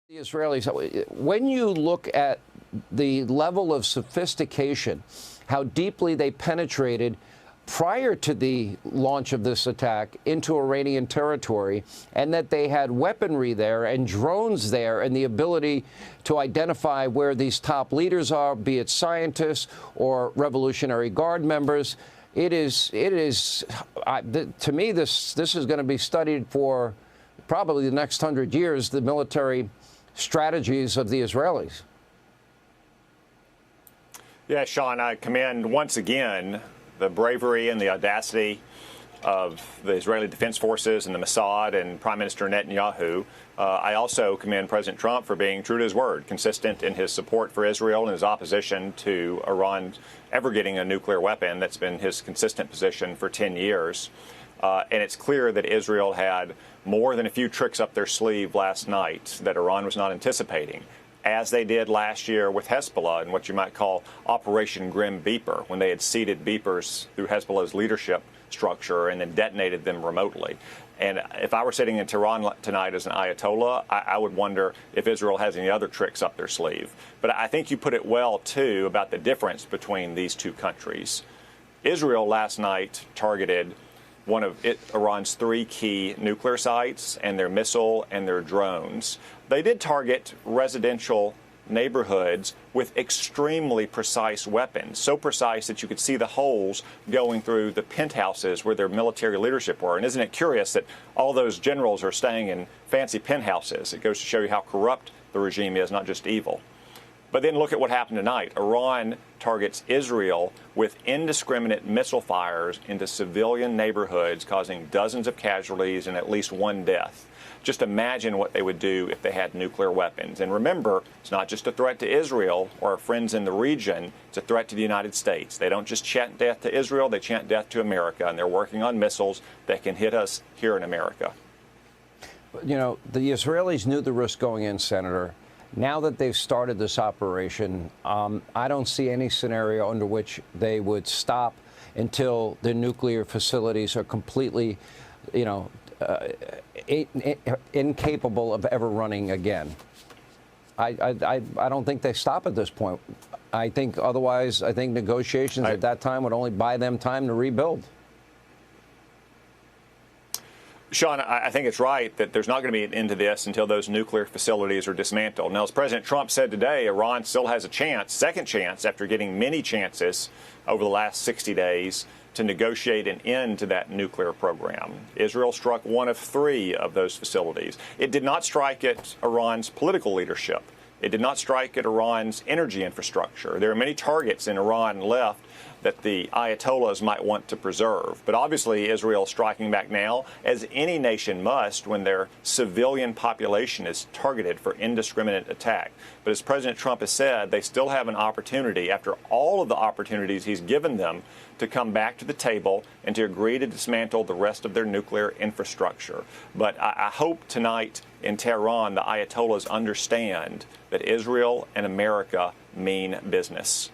The Israelis, when you look at the level of sophistication, how deeply they penetrated prior to the launch of this attack into Iranian territory, and that they had weaponry there and drones there and the ability to identify where these top leaders are, be it scientists or Revolutionary Guard members, to me, this is going to be studied for probably the next 100 years, the military strategies of the Israelis. Yeah, Sean, I commend once again the bravery and the audacity of the Israeli Defense Forces and the Mossad and Prime Minister Netanyahu. I also commend President Trump for being true to his word, consistent in his support for Israel and his opposition to Iran ever getting a nuclear weapon. That's been his consistent position for 10 years. And it's clear that Israel had more than a few tricks up their sleeve last night that Iran was not anticipating, as they did last year with Hezbollah and what you might call Operation Grim Beeper, when they had seeded beepers through Hezbollah's leadership structure and then detonated them remotely. And if I were sitting in Tehran tonight as an Ayatollah, I would wonder if Israel has any other tricks up their sleeve. But I think you put it well, too, about the difference between these two countries. Israel last night targeted one of Iran's 3 key nuclear sites and their missile and their drones. They did target residential neighborhoods with extremely precise weapons, so precise that you could see the holes going through the penthouses where their military leadership were. And isn't it curious that all those generals are staying in fancy penthouses? It goes to show you how corrupt the regime is, not just evil. But then look at what happened tonight. Iran targets Israel with indiscriminate missile fires into civilian neighborhoods, causing dozens of casualties and at least 1 death. Just imagine what they would do if they had nuclear weapons. And remember, it's not just a threat to Israel or our friends in the region. It's a threat to the United States. They don't just chant death to Israel, they chant death to America. And they're working on missiles that can hit us here in America. You know, the Israelis knew the risk going in, Senator. Now that they've started this operation, I don't see any scenario under which they would stop until the nuclear facilities are completely, incapable of ever running again. I don't think they stop at this point. I think otherwise, negotiations at that time would only buy them time to rebuild. Sean, I think it's right that there's not going to be an end to this until those nuclear facilities are dismantled. Now, as President Trump said today, Iran still has a chance, second chance, after getting many chances over the last 60 days to negotiate an end to that nuclear program. Israel struck one of 3 of those facilities. It did not strike at Iran's political leadership. It did not strike at Iran's energy infrastructure. There are many targets in Iran left that the Ayatollahs might want to preserve. But obviously, Israel is striking back now, as any nation must when their civilian population is targeted for indiscriminate attack. But as President Trump has said, they still have an opportunity, after all of the opportunities he's given them, to come back to the table and to agree to dismantle the rest of their nuclear infrastructure. But I hope tonight in Tehran the Ayatollahs understand that Israel and America mean business.